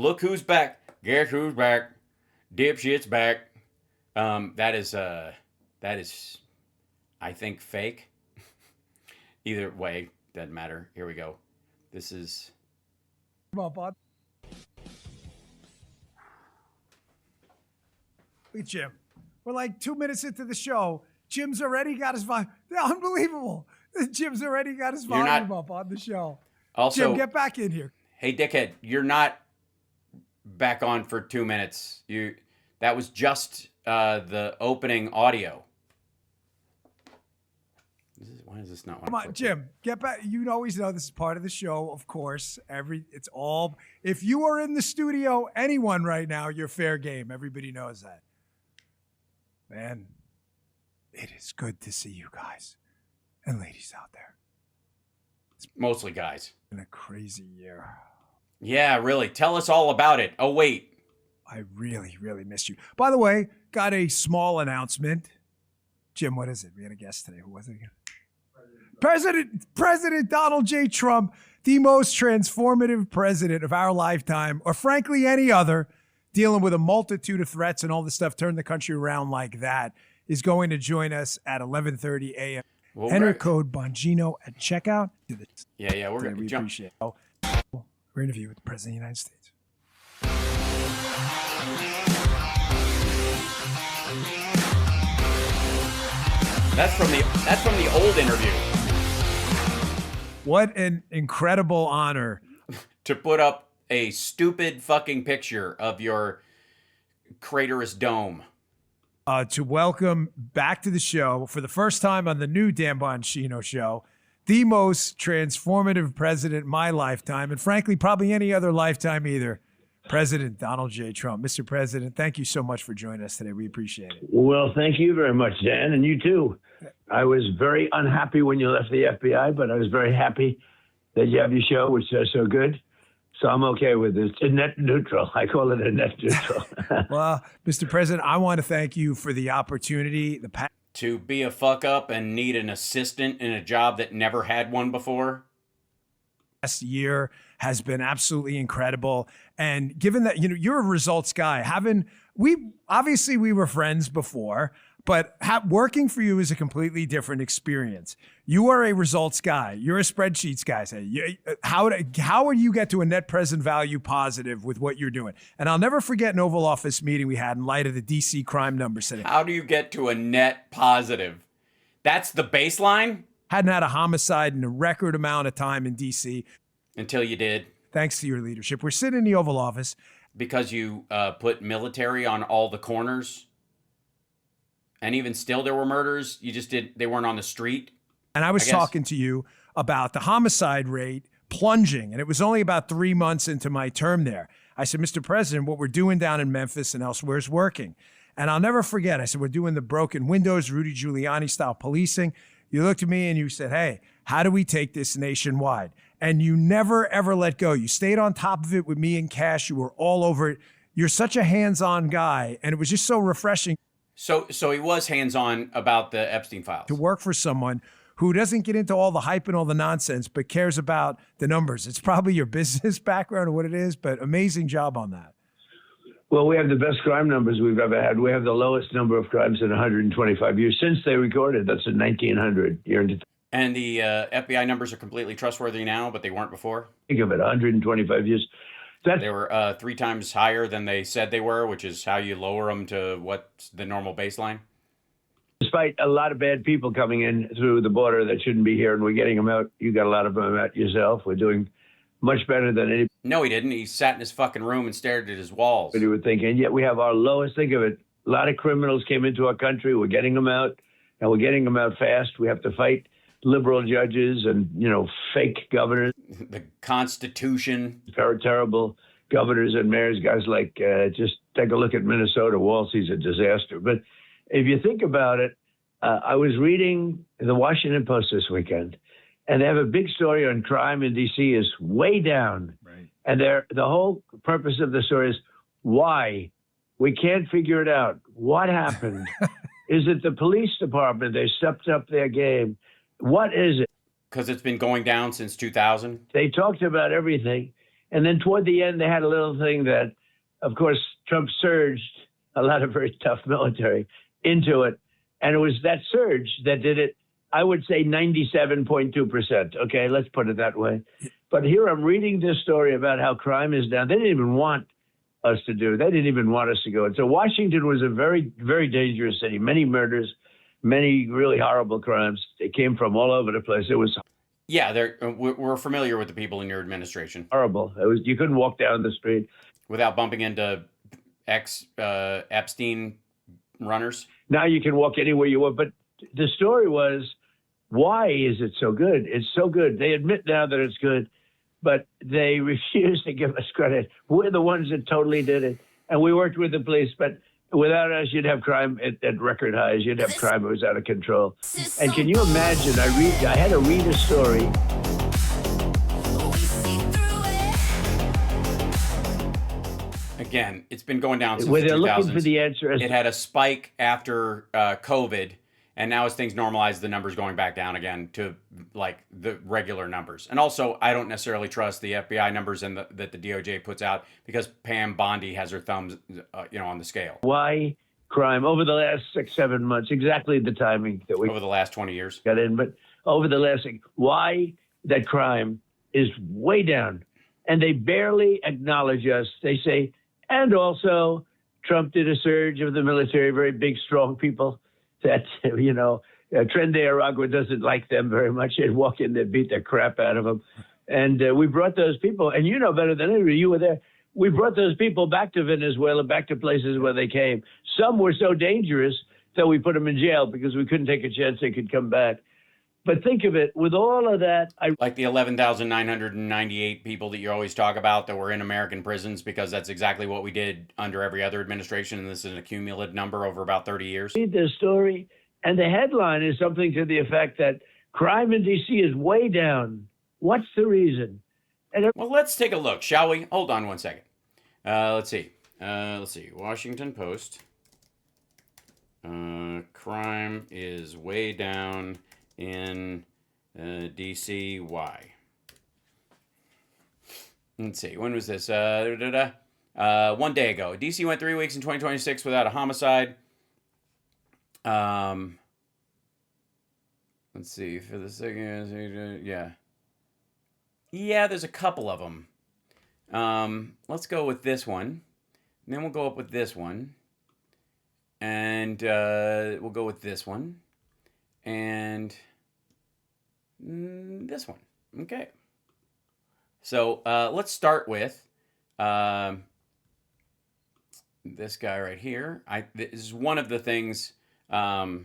Look who's back. Guess who's back. Dipshit's back. That is, I think, fake. Either way, doesn't matter. Here we go. This is. Come on, bud. Look at Jim. We're like 2 minutes into the show. Jim's already got his volume. Unbelievable. Jim's already got his volume up on the show. Also, Jim, get back in here. Hey, dickhead, you're not back on for 2 minutes. That was just the opening audio. Why is this not? Come on, Jim, get back. You always know this is part of the show, of course. It's all. If you are in the studio, anyone right now, you're fair game. Everybody knows that. Man, it is good to see you guys and ladies out there. It's mostly guys. In a crazy year. Yeah, really. Tell us all about it. Oh, wait. I really, really missed you. By the way, got a small announcement. Jim, what is it? We had a guest today. Who was it again? President Donald J. Trump, the most transformative president of our lifetime, or frankly, any other, dealing with a multitude of threats and all this stuff, turn the country around like that, is going to join us at 11:30 a.m. Well, Enter code Bongino at checkout. Yeah, we're going to jump. Appreciate it. We're interviewing with the President of the United States. That's from the old interview. What an incredible honor to put up a stupid fucking picture of your craterous dome. To welcome back to the show for the first time on the new Dan Bongino show, the most transformative president in my lifetime, and frankly, probably any other lifetime either, President Donald J. Trump. Mr. President, thank you so much for joining us today. We appreciate it. Well, thank you very much, Dan, and you too. I was very unhappy when you left the FBI, but I was very happy that you have your show, which is so good. So I'm okay with this. It's net neutral. I call it a net neutral. Well, Mr. President, I want to thank you for the opportunity, to be a fuck up and need an assistant in a job that never had one before. Last year has been absolutely incredible. And given that, you're a results guy, we were friends before, but working for you is a completely different experience. You are a results guy. You're a spreadsheets guy. How do you get to a net present value positive with what you're doing? And I'll never forget an Oval Office meeting we had in light of the DC crime numbers today. How do you get to a net positive? That's the baseline? Hadn't had a homicide in a record amount of time in DC. Until you did. Thanks to your leadership. We're sitting in the Oval Office. Because you put military on all the corners. And even still there were murders. They weren't on the street. And I was talking to you about the homicide rate plunging. And it was only about 3 months into my term there. I said, Mr. President, what we're doing down in Memphis and elsewhere is working. And I'll never forget. I said, we're doing the broken windows, Rudy Giuliani style policing. You looked at me and you said, hey, how do we take this nationwide? And you never, ever let go. You stayed on top of it with me and Cash. You were all over it. You're such a hands-on guy. And it was just so refreshing. So he was hands-on about the Epstein files. To work for someone who doesn't get into all the hype and all the nonsense, but cares about the numbers. It's probably your business background or what it is, but amazing job on that. Well, we have the best crime numbers we've ever had. We have the lowest number of crimes in 125 years since they recorded. That's in 1900. And the FBI numbers are completely trustworthy now, but they weren't before? Think of it, 125 years. They were 3 times higher than they said they were, which is how you lower them to what's the normal baseline? Despite a lot of bad people coming in through the border that shouldn't be here, and we're getting them out. You got a lot of them out yourself. We're doing much better than any. No, he didn't. He sat in his fucking room and stared at his walls. But you would think, and yet we have our lowest. Think of it. A lot of criminals came into our country. We're getting them out, and we're getting them out fast. We have to fight liberal judges and, fake governors. The Constitution. Terrible governors and mayors, guys like, just take a look at Minnesota. Walsey's a disaster. But if you think about it, I was reading the Washington Post this weekend, and they have a big story on crime in D.C. is way down. Right. And the whole purpose of the story is why? We can't figure it out. What happened? Is it the police department? They stepped up their game. What is it? Because it's been going down since 2000. They talked about everything. And then toward the end, they had a little thing that, of course, Trump surged a lot of very tough military into it. And it was that surge that did it, I would say 97.2%. Okay, let's put it that way. But here I'm reading this story about how crime is down. They didn't even want us to do. They didn't even want us to go. And so Washington was a very, very dangerous city. Many murders, many really horrible crimes. They came from all over the place. It was Yeah, we're familiar with the people in your administration. horrible. It was, you couldn't walk down the street Without bumping into Epstein runners. now. You can walk anywhere you want. But the story was, why is it so good? It's so good. They admit now that it's good, but they refuse to give us credit. We're the ones that totally did it. And we worked with the police, but without us, you'd have crime at record highs. You'd have crime that was out of control. And can you imagine? I had to read a story. Again, it's been going down since Where the they're 2000s. looking for the answer. It had a spike after COVID, and now as things normalize, the numbers going back down again to like the regular numbers. And also, I don't necessarily trust the FBI numbers and that the DOJ puts out because Pam Bondi has her thumbs, on the scale. Why crime over the last 6-7 months? Exactly the timing that we Over the last 20 years. got in, but over the last, why that crime is way down, and they barely acknowledge us. They say, and also Trump did a surge of the military, very big, strong people that, Trende Aragua doesn't like them very much. They'd walk in, they'd beat the crap out of them. And we brought those people, and you know better than anybody, you were there. We brought those people back to Venezuela, back to places where they came. Some were so dangerous that we put them in jail because we couldn't take a chance they could come back. But think of it, with all of that, Like the 11,998 people that you always talk about that were in American prisons, because that's exactly what we did under every other administration, and this is a cumulative number over about 30 years. read this story, and the headline is something to the effect that crime in D.C. is way down. What's the reason? Well, let's take a look, shall we? Hold on one second. Let's see. Washington Post. Crime is way down in D.C. Why? Let's see. When was this? 1 day ago. D.C. went 3 weeks in 2026 without a homicide. Let's see. For the second, yeah. Yeah, there's a couple of them. Let's go with this one. And then we'll go up with this one. And we'll go with this one. And this one. Okay. So let's start with this guy right here. This is one of the things. Let's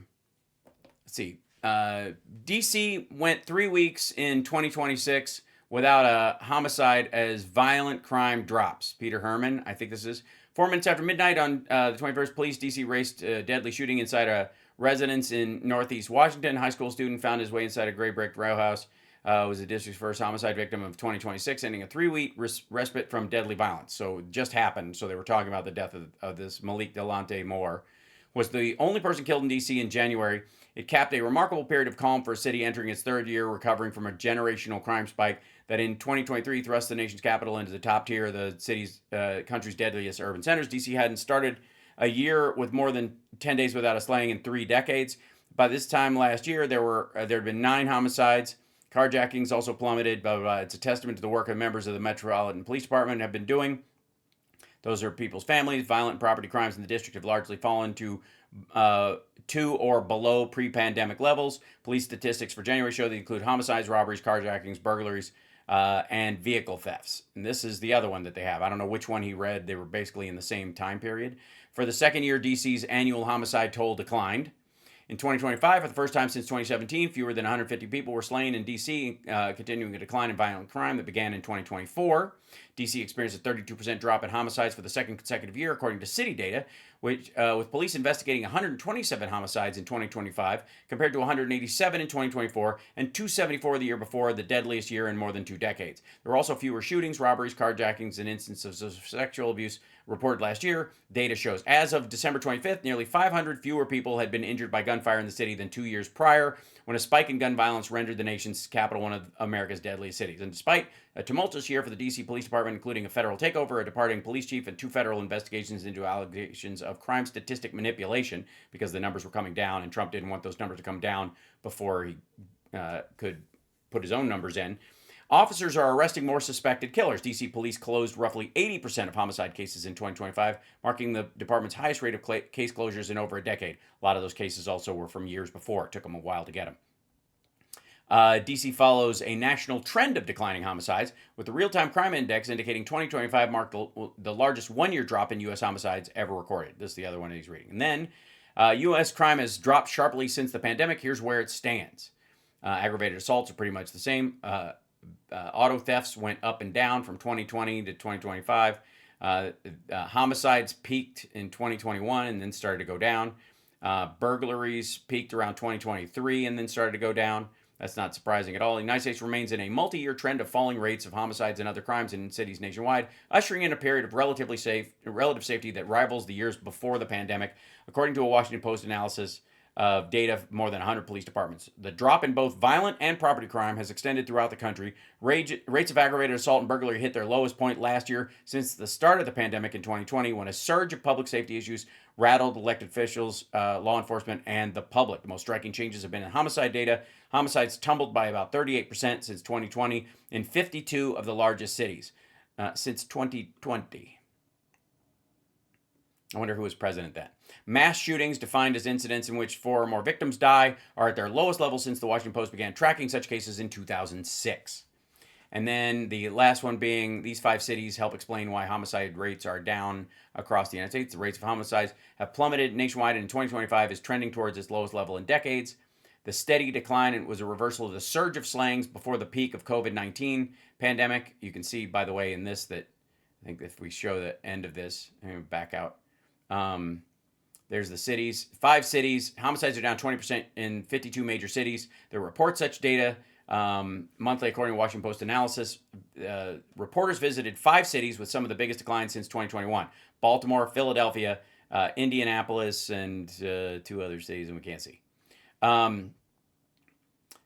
see. DC went 3 weeks in 2026 without a homicide as violent crime drops. Peter Herman, I think this is. 4 minutes after midnight on the 21st, police DC raced a deadly shooting inside a residence in Northeast Washington. High school student found his way inside a gray brick row house. Was the district's first homicide victim of 2026, ending a 3-week respite from deadly violence. So it just happened. So they were talking about the death of this Malik Delante Moore. Was the only person killed in D.C. in January. It capped a remarkable period of calm for a city entering its third year, recovering from a generational crime spike that in 2023 thrust the nation's capital into the top tier of the country's deadliest urban centers. D.C. hadn't started a year with more than 10 days without a slaying in 3 decades. By this time last year, there had been 9 homicides. Carjackings also plummeted. Blah, blah, blah. It's a testament to the work of members of the Metropolitan Police Department have been doing. Those are people's families. Violent property crimes in the district have largely fallen to or below pre-pandemic levels. Police statistics for January show they include homicides, robberies, carjackings, burglaries, and vehicle thefts. And this is the other one that they have. I don't know which one he read. They were basically in the same time period. For the second year, DC's annual homicide toll declined. In 2025, for the first time since 2017, fewer than 150 people were slain in D.C., continuing a decline in violent crime that began in 2024. D.C. experienced a 32% drop in homicides for the second consecutive year, according to city data, which with police investigating 127 homicides in 2025, compared to 187 in 2024 and 274 the year before, the deadliest year in more than 2 decades. There were also fewer shootings, robberies, carjackings, and instances of sexual abuse reported last year. Data shows as of December 25th, nearly 500 fewer people had been injured by gunfire gunfire in the city than 2 years prior, when a spike in gun violence rendered the nation's capital one of America's deadliest cities. And despite a tumultuous year for the D.C. Police Department, including a federal takeover, a departing police chief, and 2 federal investigations into allegations of crime statistic manipulation, because the numbers were coming down, and Trump didn't want those numbers to come down before he could put his own numbers in, officers are arresting more suspected killers. D.C. police closed roughly 80% of homicide cases in 2025, marking the department's highest rate of case closures in over a decade. A lot of those cases also were from years before. It took them a while to get them. D.C. follows a national trend of declining homicides, with the real-time crime index indicating 2025 marked the largest one-year drop in U.S. homicides ever recorded. This is the other one he's reading. And then U.S. crime has dropped sharply since the pandemic. Here's where it stands. Aggravated assaults are pretty much the same. Auto thefts went up and down from 2020 to 2025. Homicides peaked in 2021 and then started to go down. Burglaries peaked around 2023 and then started to go down. That's not surprising at all. The United States remains in a multi-year trend of falling rates of homicides and other crimes in cities nationwide, ushering in a period of relative safety that rivals the years before the pandemic, according to a Washington Post analysis of data of more than 100 police departments. The drop in both violent and property crime has extended throughout the country. Rates of aggravated assault and burglary hit their lowest point last year since the start of the pandemic in 2020, when a surge of public safety issues rattled elected officials, law enforcement, and the public. The most striking changes have been in homicide data. Homicides tumbled by about 38% since 2020 in 52 of the largest cities since 2020. I wonder who was president then. Mass shootings, defined as incidents in which 4 or more victims die, are at their lowest level since the Washington Post began tracking such cases in 2006. And then the last one being, these 5 cities help explain why homicide rates are down across the United States. The rates of homicides have plummeted nationwide, and in 2025 is trending towards its lowest level in decades. The steady decline was a reversal of the surge of slayings before the peak of COVID-19 pandemic. You can see, by the way, in this that, I think if we show the end of this, I'm going to back out. There's the cities. 5 cities. Homicides are down 20% in 52 major cities. They report such data monthly, according to Washington Post analysis. Reporters visited 5 cities with some of the biggest declines since 2021. Baltimore, Philadelphia, Indianapolis, and 2 other cities, and we can't see. The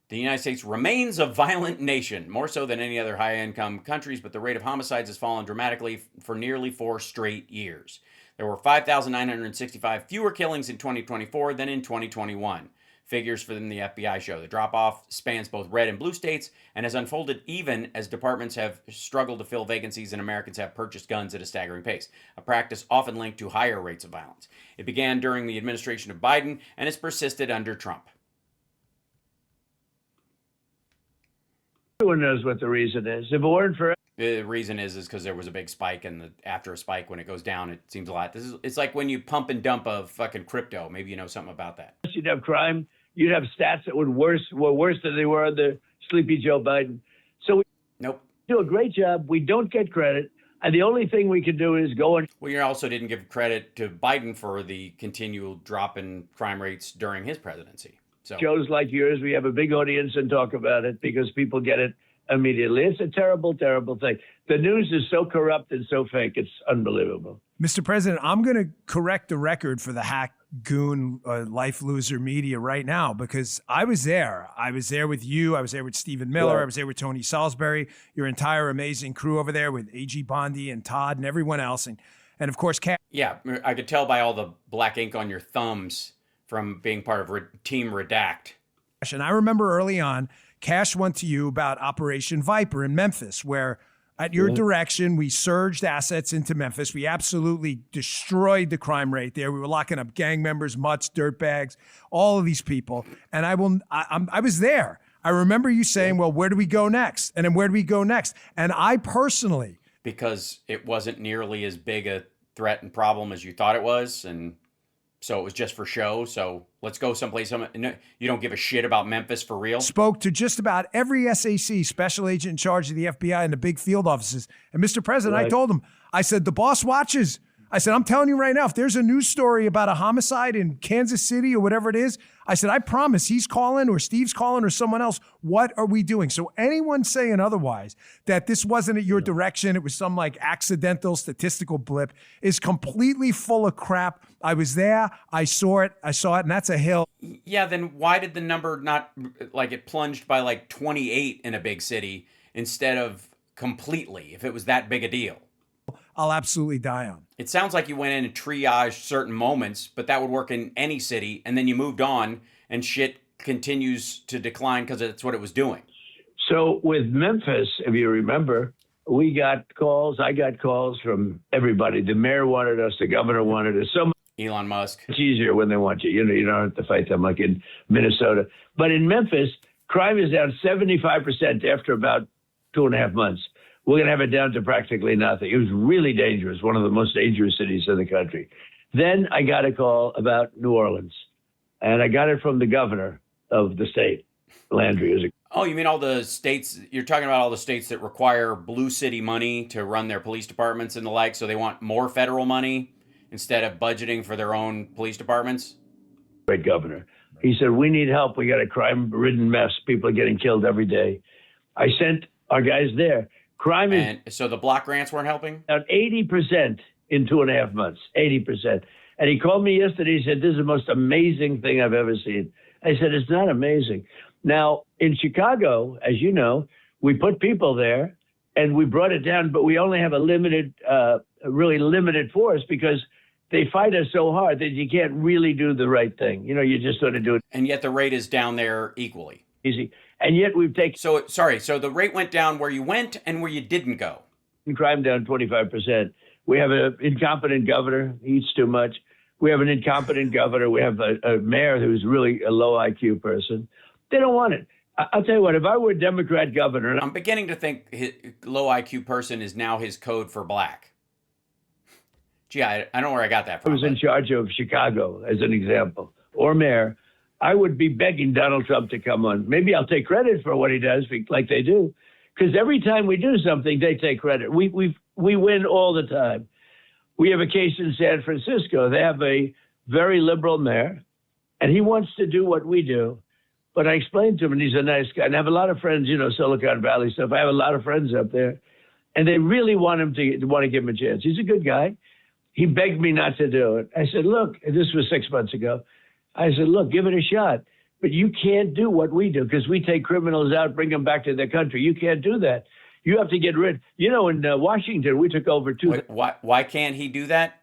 United States remains a violent nation, more so than any other high-income countries, but the rate of homicides has fallen dramatically for nearly 4 straight years. There were 5,965 fewer killings in 2024 than in 2021. Figures from the FBI show the drop-off spans both red and blue states and has unfolded even as departments have struggled to fill vacancies and Americans have purchased guns at a staggering pace, a practice often linked to higher rates of violence. It began during the administration of Biden and has persisted under Trump. Everyone knows what the reason is. If it weren't for The reason is because there was a big spike, and after a spike, when it goes down, it seems a lot. It's like when you pump and dump a fucking crypto. Maybe you know something about that. you'd have crime, you'd have stats that were worse than they were under Sleepy Joe Biden. So we Nope. do a great job. We don't get credit. And the only thing we can do is go and Well, you also didn't give credit to Biden for the continual drop in crime rates during his presidency. So shows like yours, we have a big audience and talk about it because people get it immediately. It's a terrible, terrible thing. The news is so corrupt and so fake. It's unbelievable. Mr. President, I'm going to correct the record for the hack goon life loser media right now, because I was there. I was there with you. I was there with Stephen Miller. Yeah. I was there with Tony Salisbury, your entire amazing crew over there with A.G. Bondi and Todd and everyone else. And of course, yeah, I could tell by all the black ink on your thumbs from being part of Team Redact. And I remember early on, Cash went to you about Operation Viper in Memphis, where at your direction, we surged assets into Memphis. We absolutely destroyed the crime rate there. We were locking up gang members, mutts, dirtbags, all of these people. And I was there. I remember you saying, well, where do we go next? And then where do we go next? And I personally, because it wasn't nearly as big a threat and problem as you thought it was, and so it was just for show. So let's go someplace. You don't give a shit about Memphis for real? spoke to just about every SAC, special agent in charge of the FBI and the big field offices. And Mr. President, I Right. told him, I said, the boss watches. I said, I'm telling you right now, if there's a news story about a homicide in Kansas City or whatever it is, I said, I promise he's calling or Steve's calling or someone else. What are we doing? So anyone saying otherwise, that this wasn't at your direction, it was some like accidental statistical blip, is completely full of crap. I was there. I saw it, and that's a hill. Yeah, then why did the number not, like, it plunged by like 28 in a big city instead of completely, if it was that big a deal? I'll absolutely die on. It sounds like you went in and triaged certain moments, but that would work in any city, and then you moved on, and shit continues to decline because that's what it was doing. So with Memphis, if you remember, we got calls. I got calls from everybody. The mayor wanted us. The governor wanted us. So Elon Musk. much easier when they want you. You know, you don't have to fight them like in Minnesota. But in Memphis, crime is down 75% after about 2.5 months. We're going to have it down to practically nothing. It was really dangerous, one of the most dangerous cities in the country. Then I got a call about New Orleans, and I got it from the governor of the state, Landry. Oh, you mean all the states? You're talking about all the states that require blue city money to run their police departments and the like, so they want more federal money instead of budgeting for their own police departments? Great governor. He said, we need help. We got a crime-ridden mess. People are getting killed every day. I sent our guys there. Crime is And so the block grants weren't helping? down 80% in 2.5 months, 80%. And he called me yesterday. He said, this is the most amazing thing I've ever seen. I said, it's not amazing. Now, in Chicago, as you know, we put people there and we brought it down, but we only have a limited, really limited force because they fight us so hard that you can't really do the right thing. You know, you just sort of do it And yet the rate is down there equally. easy. And yet we've taken So the rate went down where you went and where you didn't go. crime down 25%. We have an incompetent governor. He eats too much. We have an incompetent governor. We have a mayor who's really a low IQ person. They don't want it. I'll tell you what, if I were a Democrat governor, and I'm beginning to think his low IQ person is now his code for black. Gee, I don't know where I got that I from. was in charge of Chicago, as an example, or mayor, I would be begging Donald Trump to come on. Maybe I'll take credit for what he does, like they do, because every time we do something, they take credit. We win all the time. We have a case in San Francisco. They have a very liberal mayor, and he wants to do what we do. But I explained to him, and he's a nice guy. And I have a lot of friends, you know, Silicon Valley stuff. I have a lot of friends up there, and they really want him to give him a chance. He's a good guy. He begged me not to do it. I said, look, this was 6 months ago. I said, look, give it a shot. But you can't do what we do because we take criminals out, bring them back to their country. You can't do that. You have to get rid. You know, in Washington, we took over two. Why can't he do that?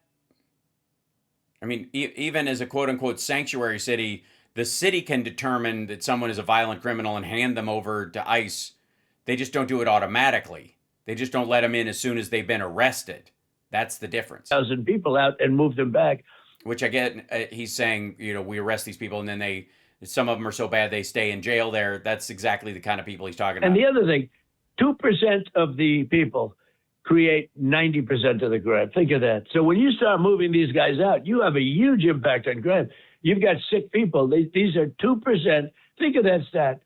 I mean, even as a quote unquote sanctuary city, the city can determine that someone is a violent criminal and hand them over to ICE. They just don't do it automatically. They just don't let them in as soon as they've been arrested. That's the difference. 1,000 people out and move them back. Which I get. He's saying, you know, we arrest these people and then some of them are so bad they stay in jail there. That's exactly the kind of people he's talking about. And the other thing, 2% of the people create 90% of the crime. Think of that. So when you start moving these guys out, you have a huge impact on crime. You've got sick people. These are 2%. Think of that stat.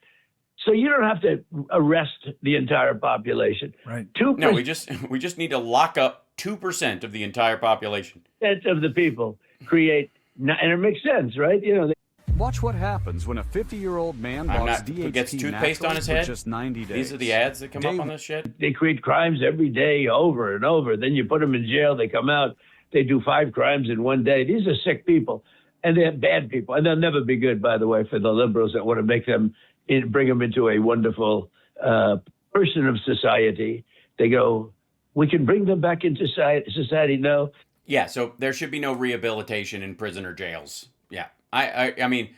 So you don't have to arrest the entire population. Right. 2%. No, we just need to lock up 2% of the entire population. Of the people create, and it makes sense, right? You know. Watch what happens when a 50-year-old man bought DHT who gets toothpaste on his naturally head for just 90 days. These are the ads that come up on this shit. They create crimes every day over and over. Then you put them in jail. They come out. They do 5 crimes in one day. These are sick people, and they're bad people. And they'll never be good, by the way, for the liberals that want to make them, bring them into a wonderful person of society. They go, we can bring them back into society. No. Yeah, so there should be no rehabilitation in prison or jails. Yeah. I mean,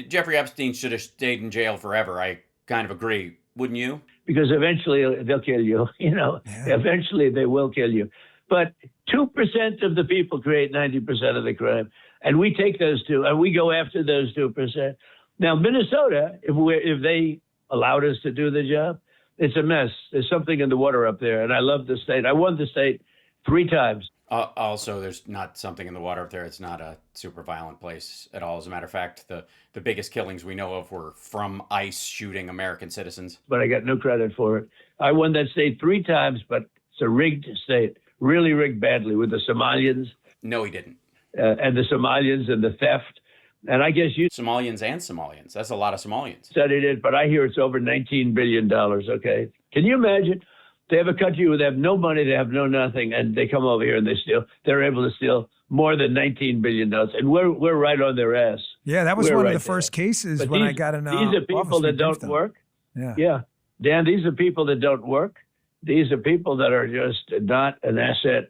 Jeffrey Epstein should have stayed in jail forever. I kind of agree. Wouldn't you? Because eventually they'll kill you. You know, Eventually they will kill you. But 2% of the people create 90% of the crime. And we take those two and we go after those 2%. Now, Minnesota, if they allowed us to do the job, it's a mess. There's something in the water up there. And I love the state. I won the state 3 times. Also, there's not something in the water up there. It's not a super violent place at all. As a matter of fact, the biggest killings we know of were from ICE shooting American citizens. But I got no credit for it. I won that state 3 times, but it's a rigged state, really rigged badly with the Somalians. No, he didn't. And the Somalians and the theft. And I guess you Somalians and Somalians. That's a lot of Somalians. studied it, but I hear it's over $19 billion. Okay. Can you imagine? They have a country where they have no money, they have no nothing, and they come over here and they steal. They're able to steal more than $19 billion. And we're right on their ass. Yeah, that was We're one right of the first cases But when I these- got in These are people that don't work. Yeah. Dan, these are people that don't work. These are people that are just not an asset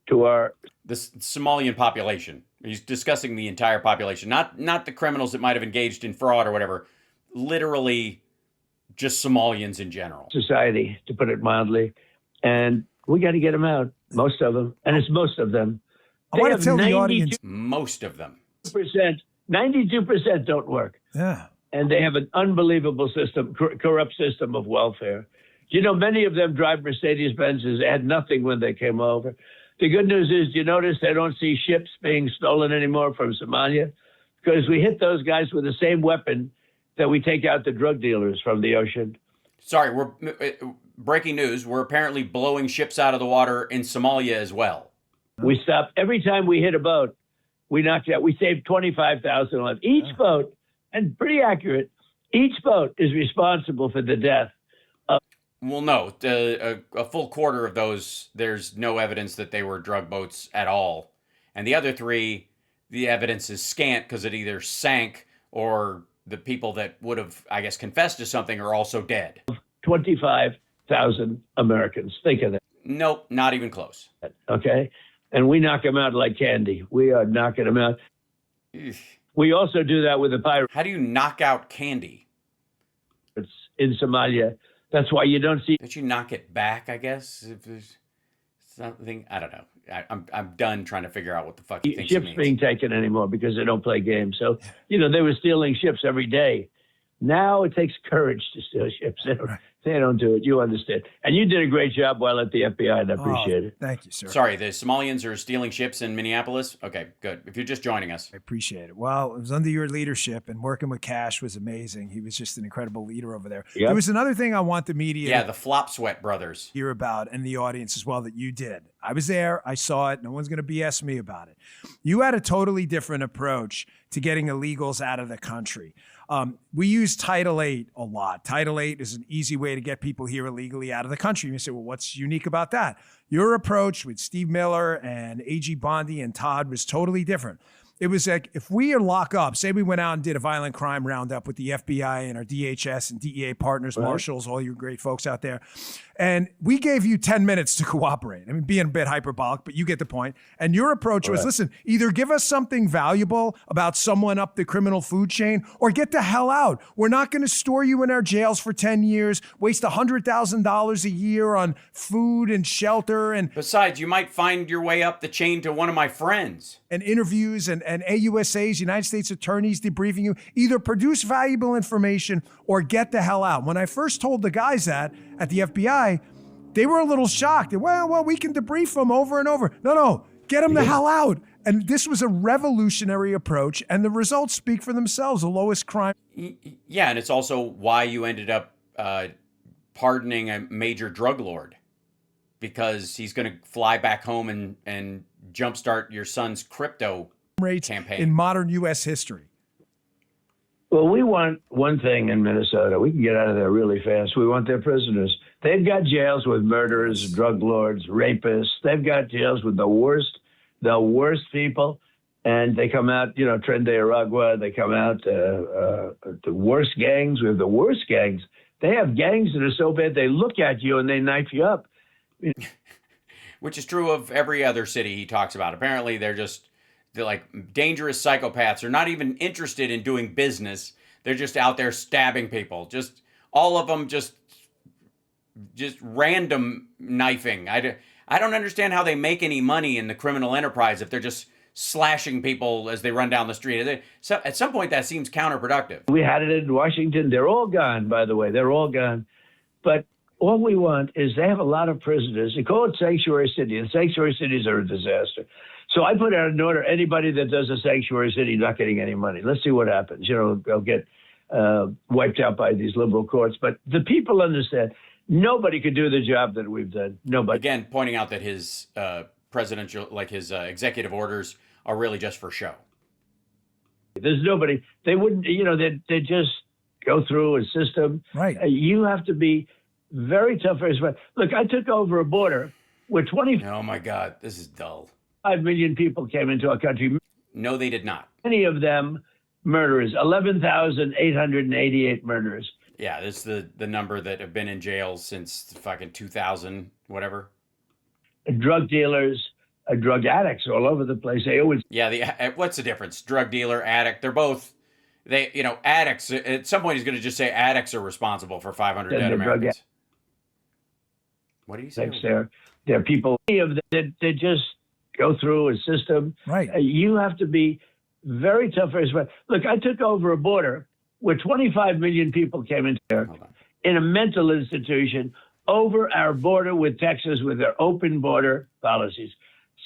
to our. The Somalian population. He's discussing the entire population, not the criminals that might have engaged in fraud or whatever. Literally, just Somalians in general. Society, to put it mildly, and we got to get them out. Most of them, and it's most of them. I want to tell the audience. Most of them. 92% don't work. Yeah. And they have an unbelievable system, corrupt system of welfare. You know, many of them drive Mercedes-Benzes, had nothing when they came over. The good news is, you notice they don't see ships being stolen anymore from Somalia, because we hit those guys with the same weapon that we take out the drug dealers from the ocean. Sorry, we're breaking news. We're apparently blowing ships out of the water in Somalia as well. We stop every time we hit a boat. We knocked out. We saved 25,000 lives. Each boat, and pretty accurate, each boat is responsible for the death. Well, no, a full quarter of those, there's no evidence that they were drug boats at all. And the other three, the evidence is scant because it either sank or the people that would have, I guess, confessed to something are also dead. 25,000 Americans. Think of that. Nope, not even close. Okay? And we knock them out like candy. We are knocking them out. We also do that with the pirates How do you knock out candy? in Somalia. That's why you don't see. Don't you knock it back, I guess? If there's something, I don't know. I'm done trying to figure out what the fuck he thinks it Ships means. being taken anymore because they don't play games. So, you know, they were stealing ships every day. Now it takes courage to steal ships. They don't do it. You understand. And you did a great job while at the FBI, and I appreciate it. Thank you, sir. Sorry, the Somalians are stealing ships in Minneapolis? Okay, good. If you're just joining us. I appreciate it. Well, it was under your leadership, and working with Cash was amazing. He was just an incredible leader over there. Yep. There was another thing I want the media Yeah, the Flop Sweat brothers. hear about, and the audience as well, that you did. I was there. I saw it. No one's going to BS me about it. You had a totally different approach to getting illegals out of the country. We use Title VIII a lot. Title VIII is an easy way to get people here illegally out of the country. You say, well, what's unique about that? Your approach with Steve Miller and A.G. Bondi and Todd was totally different. It was like, if we lock up, say we went out and did a violent crime roundup with the FBI and our DHS and DEA partners, marshals, all you great folks out there, and we gave you 10 minutes to cooperate. I mean, being a bit hyperbolic, but you get the point. And your approach was, listen, either give us something valuable about someone up the criminal food chain or get the hell out. We're not going to store you in our jails for 10 years, waste $100,000 a year on food and shelter and Besides, you might find your way up the chain to one of my friends. interviews and AUSAs, United States attorneys debriefing you. Either produce valuable information or get the hell out. When I first told the guys that at the FBI, they were a little shocked. Well, we can debrief them over and over. No, get them the hell out. And this was a revolutionary approach, and the results speak for themselves. The lowest crime. Yeah, and it's also why you ended up pardoning a major drug lord, because he's going to fly back home and jumpstart your son's crypto rates campaign in modern U.S. history. Well, we want one thing in Minnesota. We can get out of there really fast. We want their prisoners. They've got jails with murderers, drug lords, rapists. They've got jails with the worst people. And they come out, you know, Tren de Aragua. They come out, the worst gangs. We have the worst gangs. They have gangs that are so bad they look at you and they knife you up. which is true of every other city he talks about. Apparently, they're like dangerous psychopaths. They're not even interested in doing business. They're just out there stabbing people. Just all of them, just random knifing. I don't understand how they make any money in the criminal enterprise if they're just slashing people as they run down the street. So at some point, that seems counterproductive. We had it in Washington. They're all gone, by the way. They're all gone. But all we want is they have a lot of prisoners. They call it sanctuary city, and sanctuary cities are a disaster. So I put out an order, anybody that does a sanctuary city not getting any money. Let's see what happens. You know, they'll get wiped out by these liberal courts. But the people understand nobody could do the job that we've done. Nobody. Again, pointing out that his presidential, like his executive orders, are really just for show. There's nobody. They wouldn't. They just go through a system. Right. You have to be very tough. Look, I took over a border where 25 Oh my God, this is dull. million people came into our country. No, they did not. Many of them murderers. 11,888 murderers. Yeah, this is the number that have been in jail since fucking 2000, whatever. Drug dealers, drug addicts all over the place. They always Yeah, what's the difference? Drug dealer, addict, they're both, addicts. At some point he's going to just say addicts are responsible for 500 They're dead drug Americans. What do you say? There are people. Many of them, they just go through a system. Right. You have to be very tough. Look, I took over a border where 25 million people came into there in a mental institution over our border with Texas with their open border policies.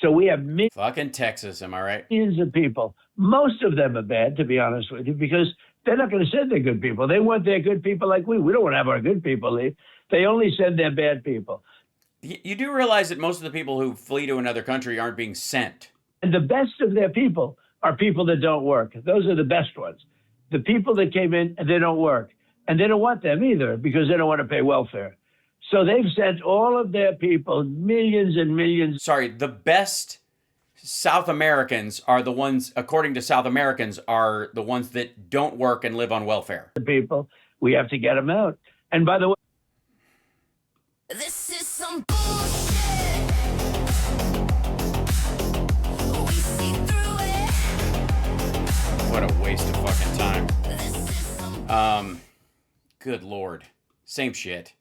So we have Fucking Texas, am I right? millions of people. Most of them are bad, to be honest with you, because they're not going to send their good people. They want their good people like we. We don't want to have our good people leave. They only send their bad people. You do realize that most of the people who flee to another country aren't being sent. And the best of their people are people that don't work. Those are the best ones. The people that came in and they don't work. And they don't want them either because they don't want to pay welfare. So they've sent all of their people, millions and millions. Sorry, the best South Americans are the ones, according to South Americans, are the ones that don't work and live on welfare. The people, we have to get them out. And by the way, This is some bullshit. We see through it. What a waste of fucking time. This is some Good Lord. Same shit.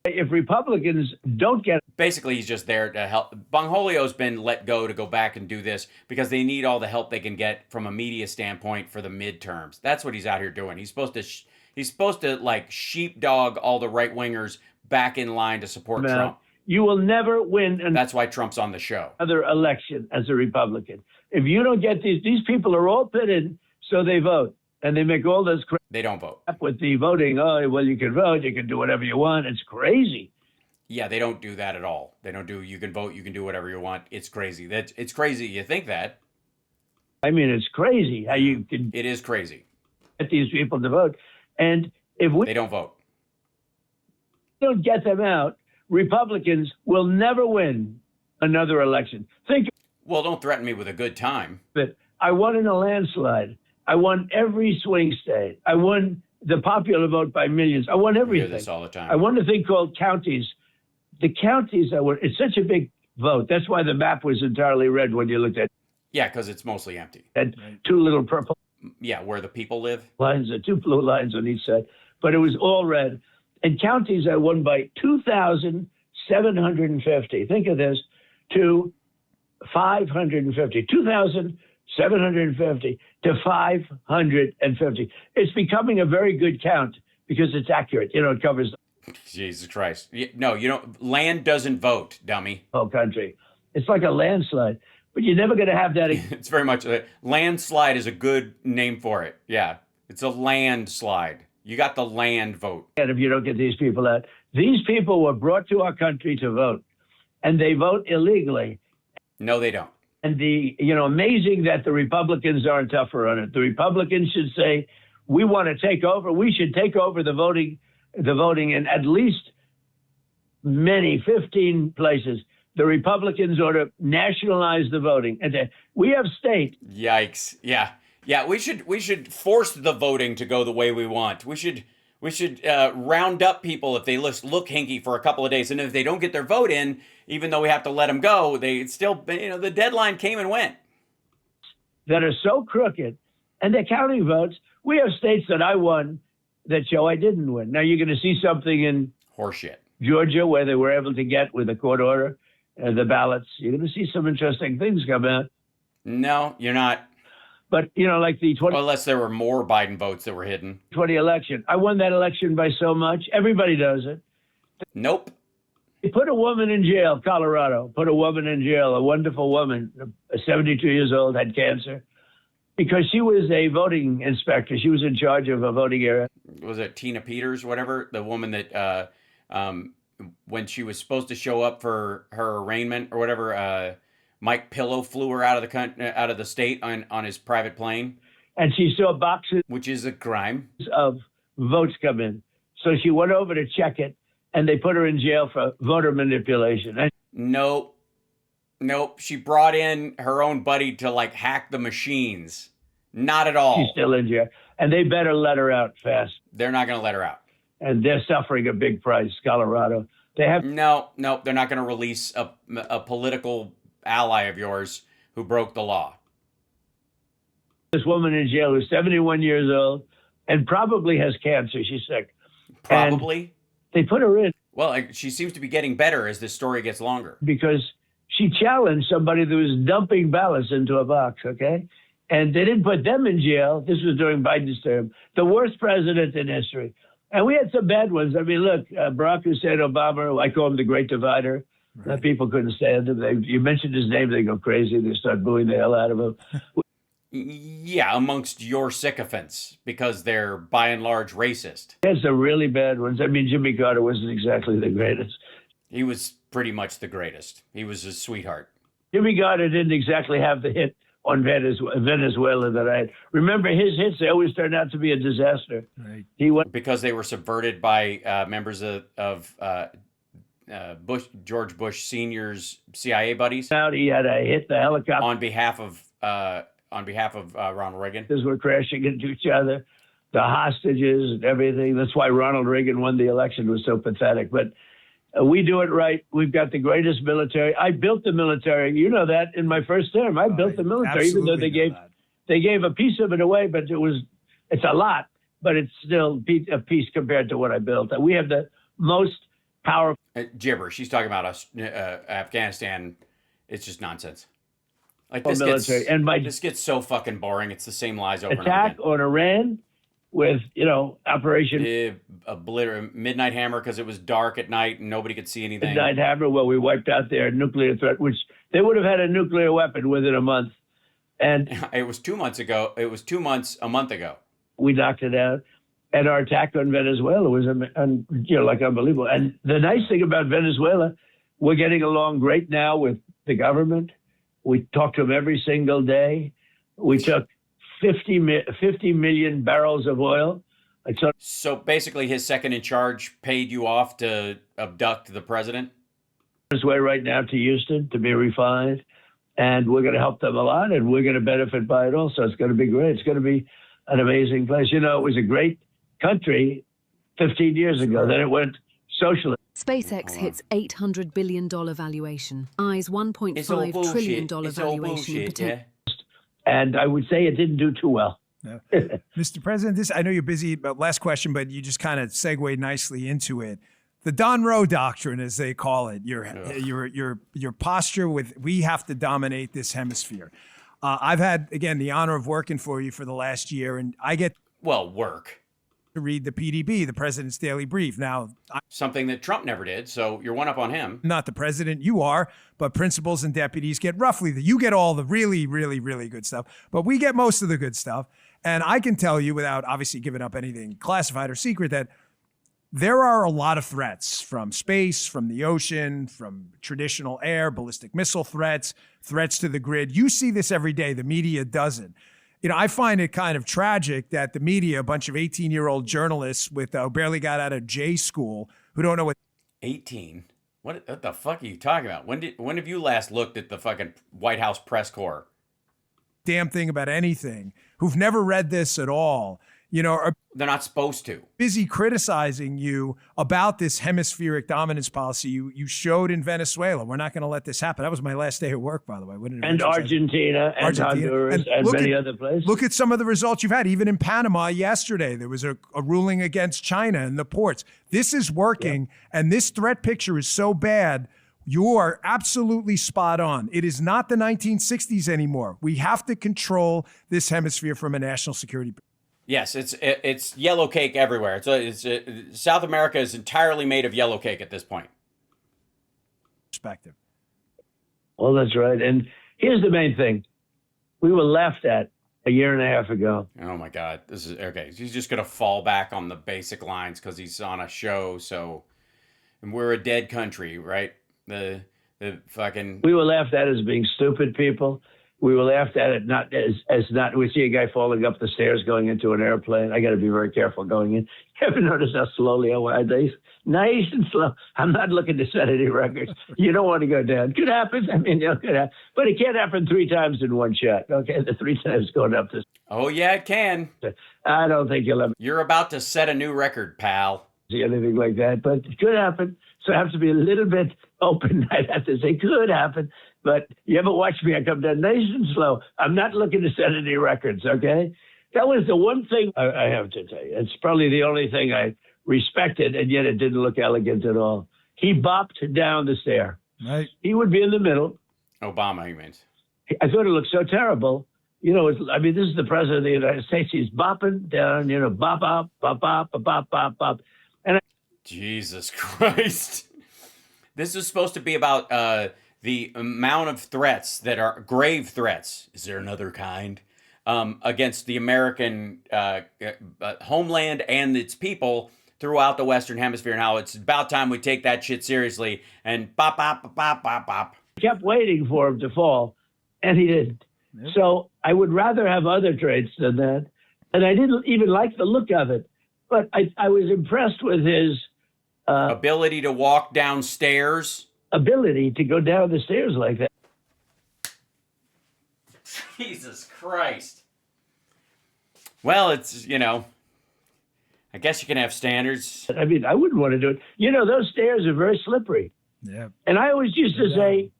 if Republicans don't get Basically, he's just there to help. Bongholio's been let go to go back and do this because they need all the help they can get from a media standpoint for the midterms. That's what he's out here doing. He's supposed to like sheepdog all the right wingers back in line to support Trump. you will never win That's why Trump's on the show. another election as a Republican. If you don't get these people are all pitted, so they vote. And they make all this crap They don't vote. with the voting. Oh, well, you can vote. You can do whatever you want. It's crazy. Yeah, they don't do that at all. They don't do you can vote, you can do whatever you want. It's crazy. It's crazy. You think that. I mean, it's crazy how you can It is crazy. get these people to vote. And if we They don't vote. don't get them out, Republicans will never win another election. Think Well, don't threaten me with a good time. of it. I won in a landslide. I won every swing state. I won the popular vote by millions. I won We hear everything. this all the time. I won a thing called counties. The counties that were, it's such a big vote. That's why the map was entirely red when you looked at Yeah, because it's mostly empty. it. Two little purple Yeah, where the people live. lines or two blue lines on each side, but it was all red. And counties I won by 2,750. Think of this, to 550. 2,750 to 550. It's becoming a very good count because it's accurate. It covers Jesus Christ. No, you don't. Land doesn't vote, dummy. the whole country. It's like a landslide, but you're never going to have that again. It's very much landslide is a good name for it. Yeah, it's a landslide. You got the land vote. If you don't get these people out. These people were brought to our country to vote, and they vote illegally. No, they don't. And amazing that the Republicans aren't tougher on it. The Republicans should say, we want to take over. We should take over the voting in at least 15 places. The Republicans ought to nationalize the voting. And we have state. Yikes. Yeah. We should force the voting to go the way we want. We should round up people if they look hinky for a couple of days, and if they don't get their vote in, even though we have to let them go, they still the deadline came and went. That are so crooked, and they're counting votes. We have states that I won that show I didn't win. Now you're going to see something in Horseshit. Georgia where they were able to get with a court order the ballots. You're going to see some interesting things come out. No, you're not. But like the 2020 Unless there were more Biden votes that were hidden. election, I won that election by so much. Everybody does it. Nope. They put a woman in jail, Colorado. Put a woman in jail, a wonderful woman, 72 years old, had cancer, because she was a voting inspector. She was in charge of a voting area. Was it Tina Peters, whatever, the woman that when she was supposed to show up for her arraignment or whatever, Mike Pillow flew her out of the state on his private plane, And she saw boxes which is a crime. of votes come in. So she went over to check it, and they put her in jail for voter manipulation. And Nope. She brought in her own buddy to like hack the machines. Not at all. she's still in jail. And they better let her out fast. They're not going to let her out. And they're suffering a big price, Colorado. They have No, they're not going to release a political ally of yours who broke the law. this woman in jail who's 71 years old and probably has cancer. She's sick. Probably. They put her in Well, she seems to be getting better as this story gets longer. because she challenged somebody that was dumping ballots into a box, okay? And they didn't put them in jail. This was during Biden's term. The worst president in history. And we had some bad ones. I mean, look, Barack Hussein Obama, I call him the Great Divider. Right. People couldn't stand him. You mentioned his name, they go crazy. They start booing the hell out of him. Yeah, amongst your sycophants, because they're by and large racist. There's some really bad ones. I mean, Jimmy Carter wasn't exactly the greatest. He was pretty much the greatest. He was a sweetheart. Jimmy Carter didn't exactly have the hit on Venezuela that I had. Remember, his hits, they always turned out to be a disaster. Right. He went Because they were subverted by members of George Bush Sr.'s CIA buddies out, he had to hit the helicopter. on behalf of Ronald Reagan. Were crashing into each other, the hostages and everything. That's why Ronald Reagan won the election. It was so pathetic. But we do it right. We've got the greatest military. I built the military. You know that in my first term. I built the military, even though they gave a piece of it away, but it's a lot, but it's still a piece compared to what I built. We have the most powerful Gibber. She's talking about us, Afghanistan. It's just nonsense. Like military. And my this gets so fucking boring. It's the same lies over and over attack again. on Iran with, Operation Midnight Hammer, because it was dark at night and nobody could see anything. Midnight Hammer, well, we wiped out their nuclear threat, which they would have had a nuclear weapon within a month. And It was 2 months ago. It was 2 months a month ago. we knocked it out. And our attack on Venezuela was, unbelievable. And the nice thing about Venezuela, we're getting along great now with the government. We talk to them every single day. We took 50 million barrels of oil. So basically, his second in charge paid you off to abduct the president? His way right now to Houston to be refined. And we're going to help them a lot, and we're going to benefit by it also. It's going to be great. It's going to be an amazing place. It was a great country 15 years ago. Then it went socialist. SpaceX hits $800 billion valuation, eyes $1.5 trillion valuation potential. And I would say it didn't do too well. No. Mr. President, I know you're busy, but last question, but you just kind of segued nicely into it. The Don Rowe doctrine, as they call it, your posture with we have to dominate this hemisphere. I've had, again, the honor of working for you for the last year, and I get work. to read the PDB, the President's Daily Brief. Now, I'm Something that Trump never did, so you're one up on him. not the president, you are, but principals and deputies get you get all the really, really, really good stuff, but we get most of the good stuff. And I can tell you, without obviously giving up anything classified or secret, that there are a lot of threats from space, from the ocean, from traditional air, ballistic missile threats to the grid. You see this every day. The media doesn't. I find it kind of tragic that the media, a bunch of 18-year-old journalists with barely got out of J school who don't know what 18? What the fuck are you talking about? When have you last looked at the fucking White House press corps? damn thing about anything, who've never read this at all, are They're not supposed to. busy criticizing you about this hemispheric dominance policy you showed in Venezuela. We're not going to let this happen. That was my last day at work, by the way. And Argentina and Honduras and many other places. Look at some of the results you've had. Even in Panama yesterday, there was a ruling against China and the ports. This is working, and this threat picture is so bad. You are absolutely spot on. It is not the 1960s anymore. We have to control this hemisphere from a national security perspective. Yes, it's yellow cake everywhere. South America is entirely made of yellow cake at this point. Well, that's right. And here's the main thing. We were laughed at a year and a half ago. Oh my God, this is okay. He's just gonna fall back on the basic lines because he's on a show. And we're a dead country, right? The fucking. We were laughed at as being stupid people. We were laughed at it not as not. We see a guy falling up the stairs going into an airplane. I got to be very careful going in. You ever notice how slowly I went? Nice and slow. I'm not looking to set any records. You don't want to go down. Could happen. I mean, it could happen. But it can't happen 3 times in one shot. Okay, the 3 times going up this. Oh yeah, it can. I don't think you'll ever You're about to set a new record, pal. see anything like that, but it could happen. So I have to be a little bit open. I'd have to say could happen. But you ever watch me? I come down nice and slow. I'm not looking to set any records, okay? That was the one thing I have to tell you. It's probably the only thing I respected, and yet it didn't look elegant at all. He bopped down the stair. Right. He would be in the middle. Obama, you mean? I thought it looked so terrible. You know, I mean, this is the president of the United States. He's bopping down, you know, bop, bop, bop, bop, bop, bop, bop. And Jesus Christ. This is supposed to be about the amount of threats that are grave threats. Is there another kind? Against the American homeland and its people throughout the Western Hemisphere, and how it's about time we take that shit seriously. And bop, bop, bop, bop, bop, bop. kept waiting for him to fall, and he didn't. Yep. So I would rather have other traits than that. And I didn't even like the look of it, but I was impressed with his Ability to walk downstairs. ability to go down the stairs like that. Jesus Christ. Well, it's, you know, I guess you can have standards. I mean, I wouldn't want to do it. You know, those stairs are very slippery. Yeah. And I always used to say,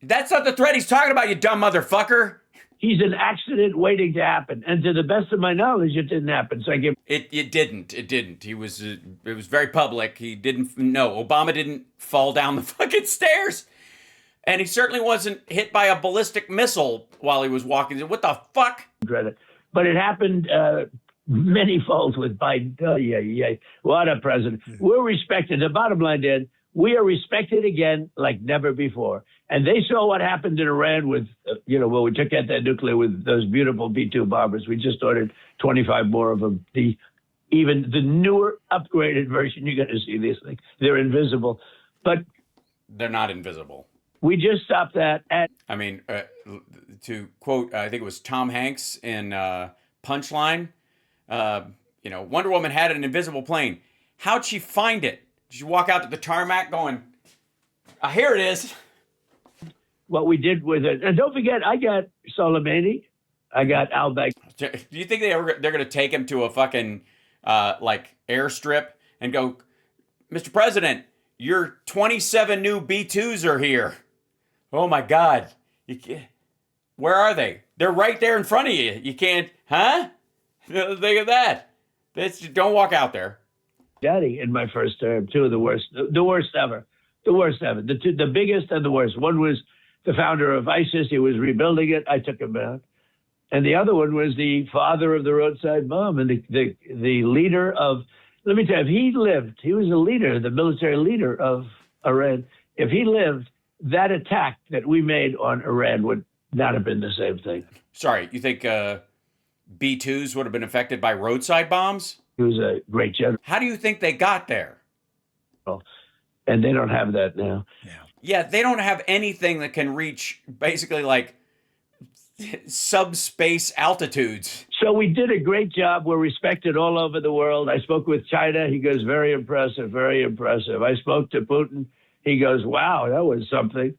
That's not the threat he's talking about, you dumb motherfucker. he's an accident waiting to happen. And to the best of my knowledge, it didn't happen. So I give It didn't. He was, it was very public. He didn't, no, Obama didn't fall down the fucking stairs. And he certainly wasn't hit by a ballistic missile while he was walking. What the fuck? credit. But it happened many folds with Biden. Oh, yeah. What a president. We're respected. The bottom line, Dan, we are respected again like never before. And they saw what happened in Iran with, when we took out that nuclear with those beautiful B-2 bombers. We just ordered 25 more of them. Even the newer, upgraded version, you're going to see these things. They're invisible. But They're not invisible. we just stopped that at I mean, to quote, I think it was Tom Hanks in Punchline, Wonder Woman had an invisible plane. How'd she find it? Did she walk out to the tarmac going, here it is? what we did with it. And don't forget, I got Soleimani. I got al-Baghdadi. Do you think they're going to take him to a fucking, airstrip and go, Mr. President, your 27 new B-2s are here. Oh, my God. Where are they? They're right there in front of you. You can't, huh? Think of that. Don't walk out there. In my first term, two of the worst ever. The biggest and the worst. One was the founder of ISIS. He was rebuilding it. I took him out. And the other one was the father of the roadside bomb and the leader of, let me tell you, if he lived, he was a leader, the military leader of Iran. If he lived, that attack that we made on Iran would not have been the same thing. Sorry, you think B-2s would have been affected by roadside bombs? He was a great general, How do you think they got there? and they don't have that now. Yeah, they don't have anything that can reach basically like subspace altitudes. So we did a great job. We're respected all over the world. I spoke with China. He goes, very impressive, very impressive. I spoke to Putin. He goes, wow, that was something.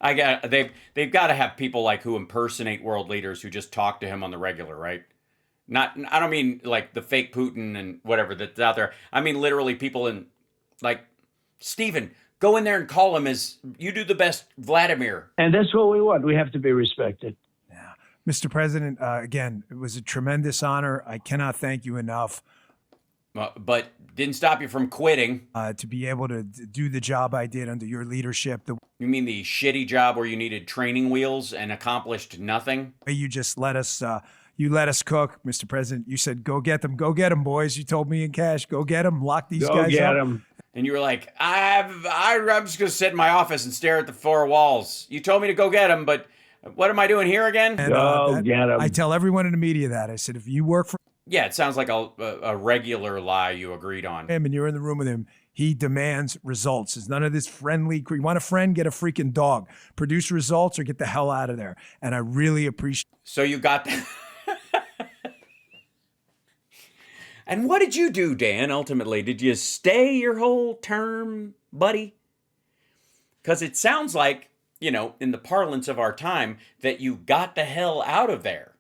They've got to have people like who impersonate world leaders who just talk to him on the regular, right? I don't mean like the fake Putin and whatever that's out there. I mean literally people in like Stephen. Go in there and call him as you do the best, Vladimir. And that's what we want. We have to be respected. Yeah. Mr. President, again, it was a tremendous honor. I cannot thank you enough. But didn't stop you from quitting. To be able to do the job I did under your leadership, the You mean the shitty job where you needed training wheels and accomplished nothing? way you just let us cook, Mr. President. You said, go get them, boys. You told me in cash, go get them, lock these Go guys get up. them. And you were like, I'm just going to sit in my office and stare at the four walls. You told me to go get them, but what am I doing here again? And, Go get 'em. I tell everyone in the media that. I said, if you work for Yeah, it sounds like a regular lie you agreed on. him and you're in the room with him, He demands results. It's none of this friendly. You want a friend? Get a freaking dog. Produce results or get the hell out of there. And I really appreciate. So you got that. And what did you do, Dan, ultimately? Did you stay your whole term, buddy? Because it sounds like, you know, in the parlance of our time, that you got the hell out of there.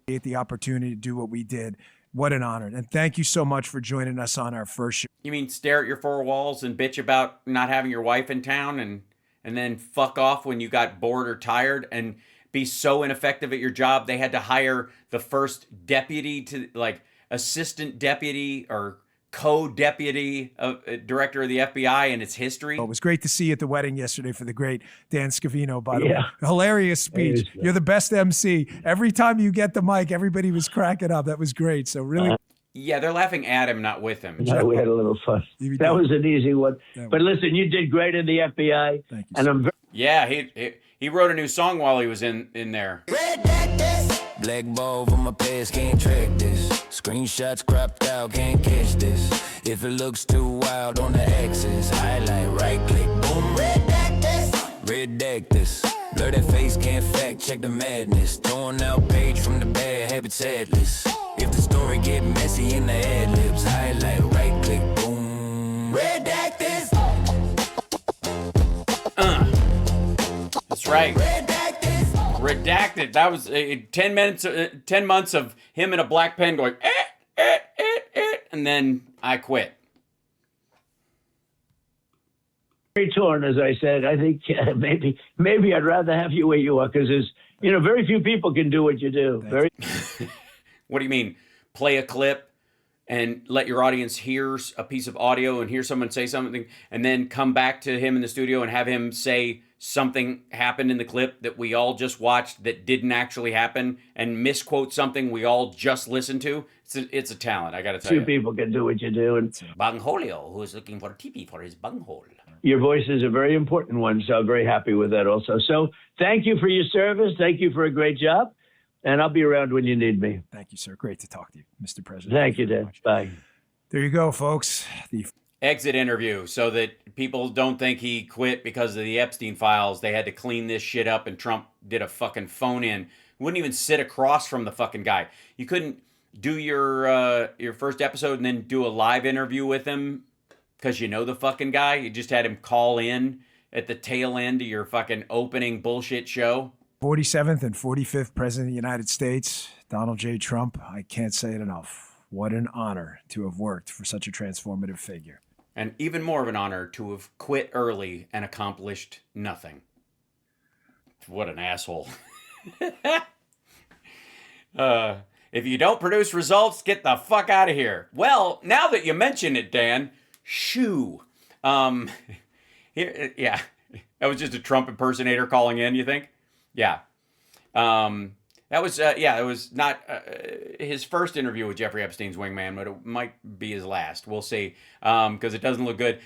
The opportunity to do what we did. What an honor. And thank you so much for joining us on our first show. You mean stare at your four walls and bitch about not having your wife in town and then fuck off when you got bored or tired and be so ineffective at your job they had to hire the first deputy to, like, assistant deputy or co-deputy director of the FBI in its history. It was great to see you at the wedding yesterday for the great Dan Scavino, by the way. Hilarious speech. You're the best MC. Every time you get the mic, everybody was cracking up. That was great. So really. Yeah, they're laughing at him, not with him. No, we had a little fun. That was an easy one. But listen, you did great in the FBI. Thank you. And I'm very Yeah, he wrote a new song while he was in there. Black ball on my past, can't track this. Screenshots cropped out, can't catch this. If it looks too wild on the axis, highlight, right click, boom, redact this. Blur that face, can't fact check the madness. Torn out page from the bad habits atlas. If the story get messy in the ad libs, highlight, right click, boom, redact this. That's right. Redacted. That was 10 months of him in a black pen going, and then I quit. very torn, as I said. I think maybe I'd rather have you where you are, because there's, very few people can do what you do. Very. What do you mean? Play a clip and let your audience hear a piece of audio and hear someone say something and then come back to him in the studio and have him say something happened in the clip that we all just watched that didn't actually happen and misquote something we all just listened to. It's a talent, I got to tell you. Few people can do what you do. And Bungholio, who is looking for a teepee for his bunghole. Your voice is a very important one, so I'm very happy with that also. So thank you for your service. Thank you for a great job. And I'll be around when you need me. Thank you, sir. Great to talk to you, Mr. President. Thank you, Dan. Bye. There you go, folks. The exit interview, so that people don't think he quit because of the Epstein files. They had to clean this shit up, and Trump did a fucking phone in. Wouldn't even sit across from the fucking guy. You couldn't do your first episode and then do a live interview with him because you know the fucking guy. You just had him call in at the tail end of your fucking opening bullshit show. 47th and 45th President of the United States, Donald J. Trump. I can't say it enough. What an honor to have worked for such a transformative figure. And even more of an honor to have quit early and accomplished nothing. What an asshole. If you don't produce results, get the fuck out of here. Well, now that you mention it, Dan, shoo. Yeah, that was just a Trump impersonator calling in, you think? Yeah. That was, it was not his first interview with Jeffrey Epstein's wingman, but it might be his last. We'll see, because it doesn't look good.